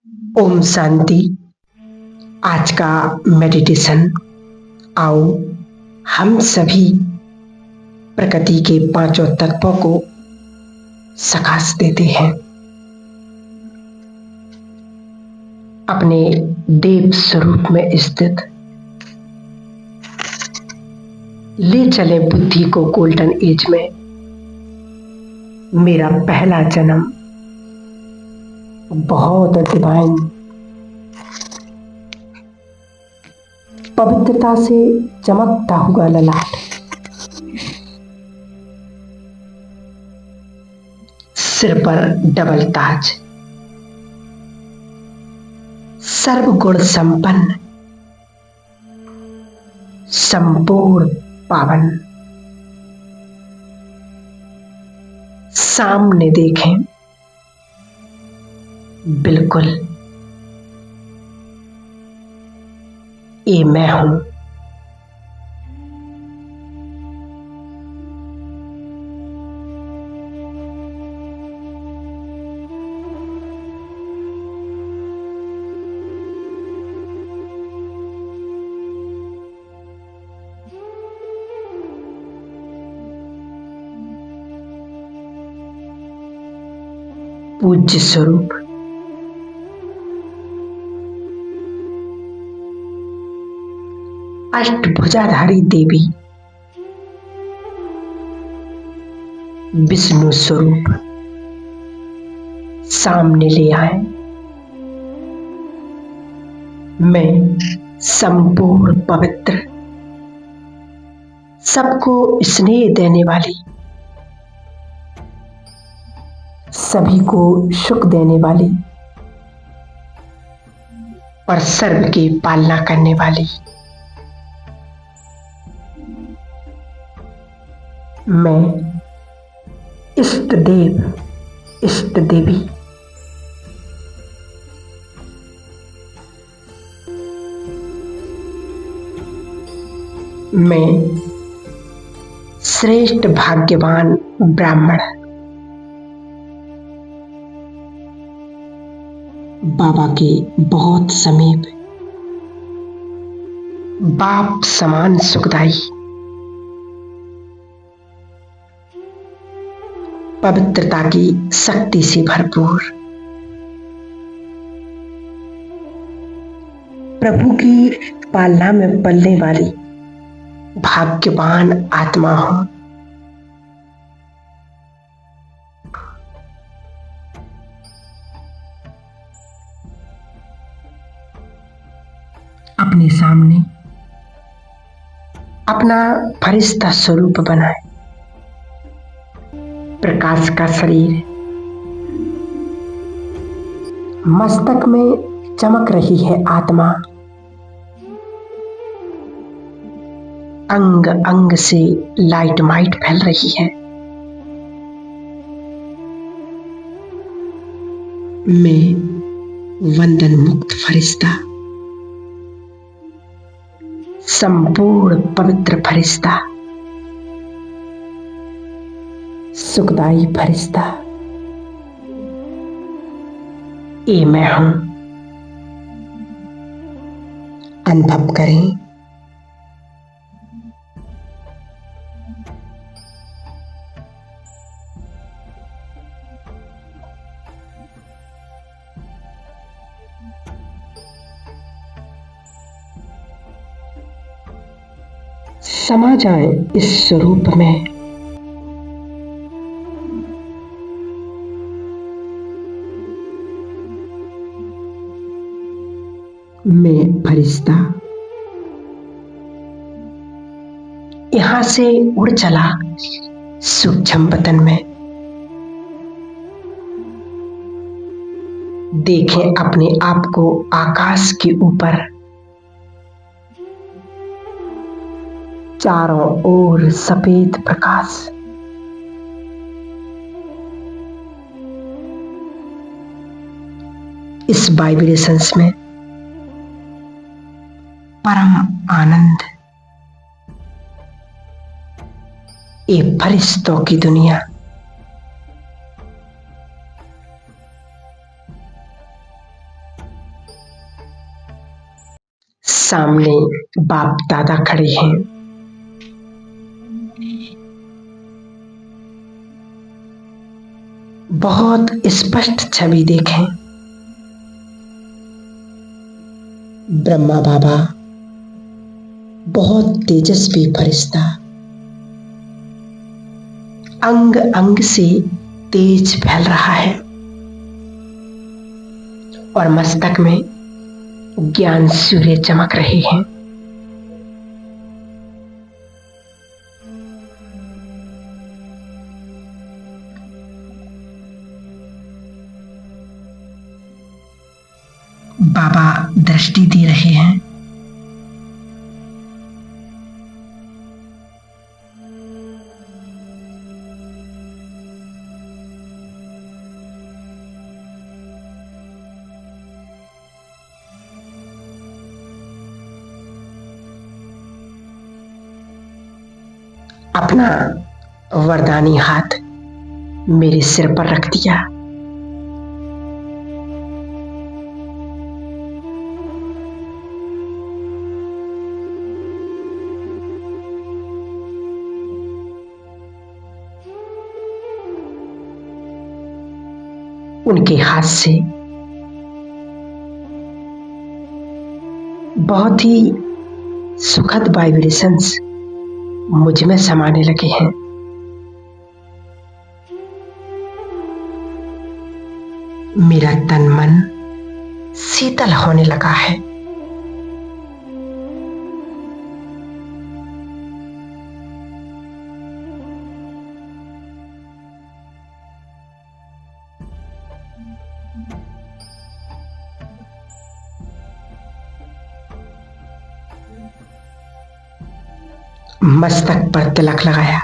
ओम शांति। आज का मेडिटेशन। आओ हम सभी प्रकृति के पांचों तत्वों को साकाश देते हैं। अपने देव स्वरूप में स्थित ले चले बुद्धि को गोल्डन एज में। मेरा पहला जन्म बहुत डिवाइन पवित्रता से चमकता हुआ ललाट, सिर पर डबल ताज, सर्वगुण संपन्न, संपूर्ण पावन। सामने देखें, बिल्कुल ये मैं हूं। पूज्य स्वरूप अष्टभुजाधारी देवी विष्णु स्वरूप सामने ले आए। मैं संपूर्ण पवित्र, सबको स्नेह देने वाली, सभी को सुख देने वाली और सर्व की पालना करने वाली मैं इष्ट देव, इष्ट देवी मैं श्रेष्ठ भाग्यवान ब्राह्मण बाबा के बहुत समीप, बाप समान सुखदाई, पवित्रता की शक्ति से भरपूर, प्रभु की पालना में पलने वाली भाग्यवान आत्मा हूं। अपने सामने अपना फरिश्ता स्वरूप बनाए, प्रकाश का शरीर, मस्तक में चमक रही है आत्मा, अंग अंग से लाइट माइट फैल रही है। मैं वंदन मुक्त फरिश्ता, संपूर्ण पवित्र फरिश्ता, सुखदाई फरिश्ता ये मैं हूं। अनुभव करें। समा जाए इस स्वरूप में। मैं फरिश्ता यहां से उड़ चला सूक्ष्म वतन में। देखें अपने आप को आकाश के ऊपर, चारों ओर सफेद प्रकाश, इस वाइब्रेशंस में परम आनंद, ये फरिश्तों की दुनिया। सामने बाप दादा खड़े हैं। बहुत स्पष्ट छवि देखें। ब्रह्मा बाबा बहुत तेजस्वी फरिश्ता, अंग अंग से तेज फैल रहा है और मस्तक में ज्ञान सूर्य चमक रहे हैं। बाबा दृष्टि दे रहे हैं। अपना वरदानी हाथ मेरे सिर पर रख दिया। उनके हाथ से बहुत ही सुखद वाइब्रेशंस मुझ में समाने लगे हैं। मेरा तन मन शीतल होने लगा है। मस्तक पर तिलक लगाया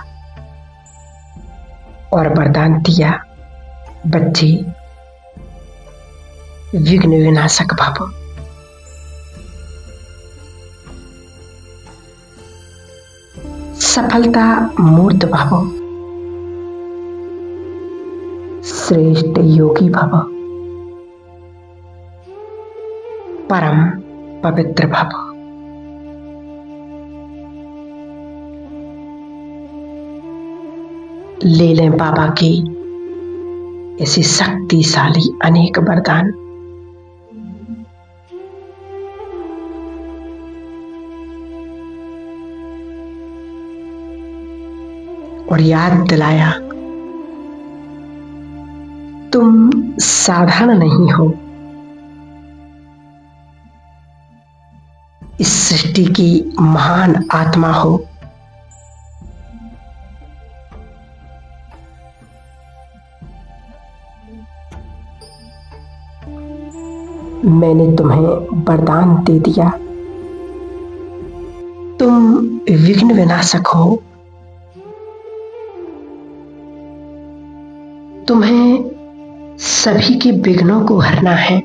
और वरदान दिया, बच्चे विघ्न विनाशक भव। सफलता मूर्त भव, श्रेष्ठ योगी भव, परम पवित्र भव। ले लें बाबा की ऐसी शक्तिशाली अनेक वरदान। और याद दिलाया, तुम साधारण नहीं हो, इस सृष्टि की महान आत्मा हो। मैंने तुम्हें वरदान दे दिया, तुम विघ्न विनाशक हो। तुम्हें सभी के विघ्नों को हरना है।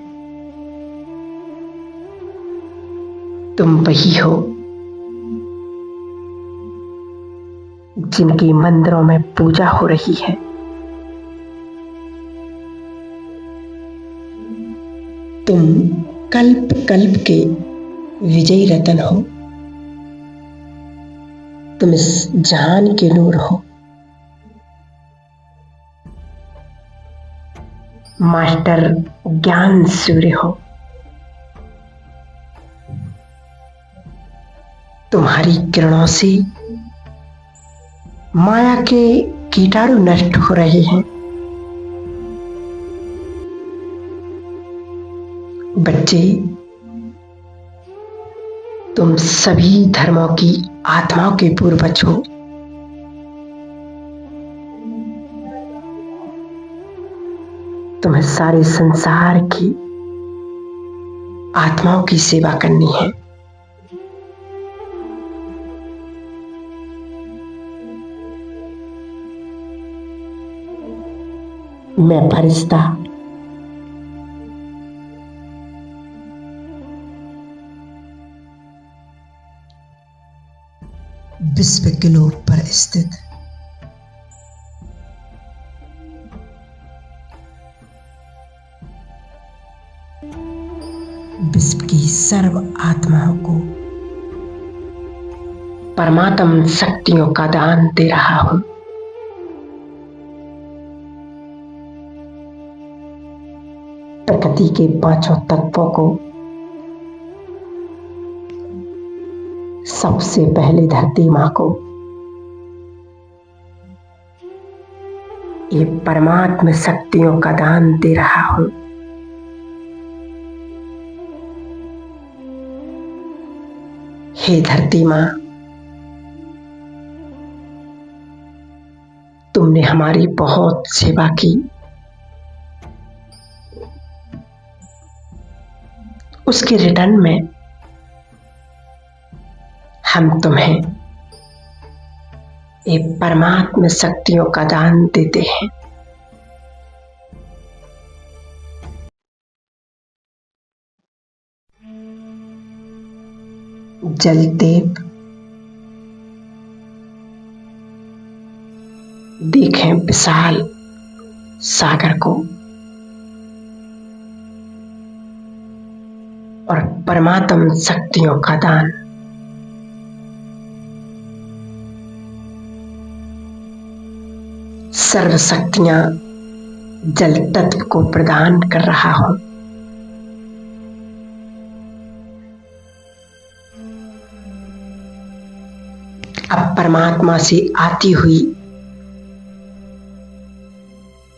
तुम वही हो जिनकी मंदिरों में पूजा हो रही है। तुम कल्प कल्प के विजयी रतन हो। तुम इस जहान के नूर हो। मास्टर ज्ञान सूर्य हो। तुम्हारी किरणों से माया के कीटाणु नष्ट हो रहे हैं। बच्चे, तुम सभी धर्मों की आत्माओं के पूर्वज हो। तुम्हें सारे संसार की आत्माओं की सेवा करनी है। मैं फरिश्ता विश्व ग्लोब पर स्थित विश्व की सर्व आत्माओं को परमात्म शक्तियों का दान दे रहा हूं। प्रकृति के पांचों तत्वों को सबसे पहले धरती मां को ये परमात्म शक्तियों का दान दे रहा हूं। हे धरती मां, तुमने हमारी बहुत सेवा की, उसके रिटर्न में हम तुम्हें ये परमात्म शक्तियों का दान देते हैं। जलदेव देखें विशाल सागर को और परमात्म शक्तियों का दान सर्व शक्तियां जल तत्व को प्रदान कर रहा हूं। अब परमात्मा से आती हुई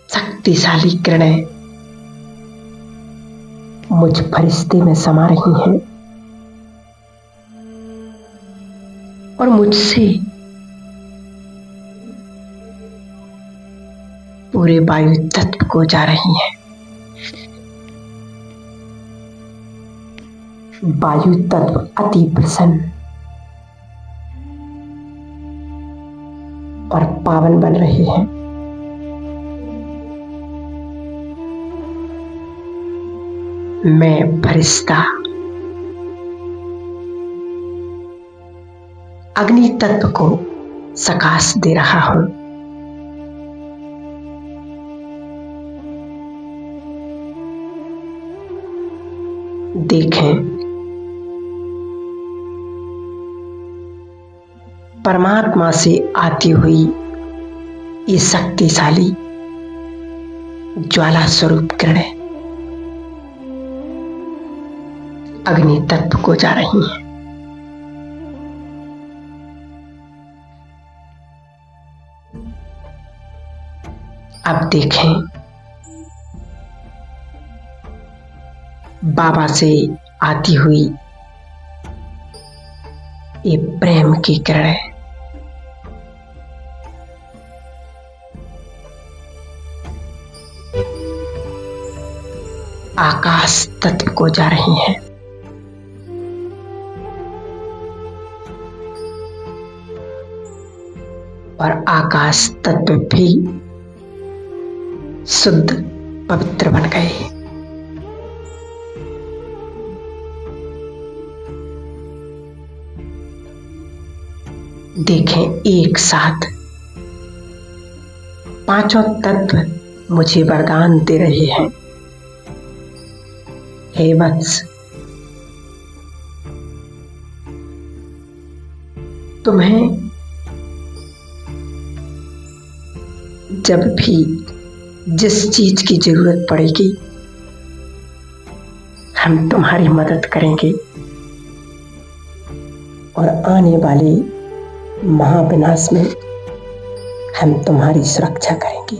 शक्तिशाली किरणें मुझ फरिश्ते में समा रही हैं और मुझसे पूरे वायु तत्व को जा रही हैं। वायु तत्व अति प्रसन्न और पावन बन रहे हैं। मैं फरिश्ता अग्नि तत्व को सकाश दे रहा हूं। देखें परमात्मा से आती हुई ये शक्तिशाली ज्वाला स्वरूप किरणें अग्नि तत्व को जा रही हैं। अब देखें बाबा से आती हुई ये प्रेम की किरणें आकाश तत्व को जा रही हैं। और आकाश तत्व भी शुद्ध पवित्र बन गए। देखें एक साथ पांचों तत्व मुझे वरदान दे रहे हैं। हे वत्स, तुम्हें जब भी जिस चीज की जरूरत पड़ेगी हम तुम्हारी मदद करेंगे और आने वाले महाविनाश में हम तुम्हारी सुरक्षा करेंगे।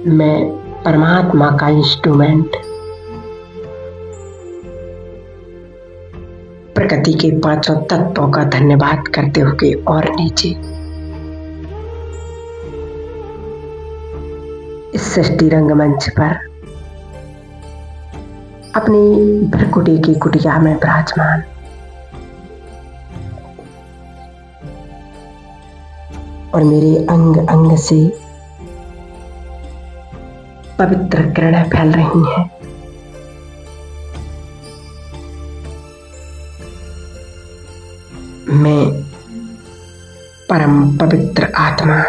मैं परमात्मा का इंस्ट्रूमेंट प्रकृति के पांचों तत्वों का धन्यवाद करते हुए और नीचे इस सृष्टि रंगमंच पर अपनी भ्रकुटी की कुटिया में विराजमान और मेरे अंग अंग से पवित्र किरणें फैल रही हैं। मैं परम पवित्र आत्मा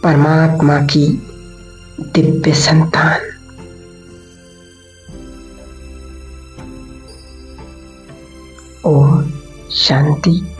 परमात्मा की दिव्य संतान। ओम शांति।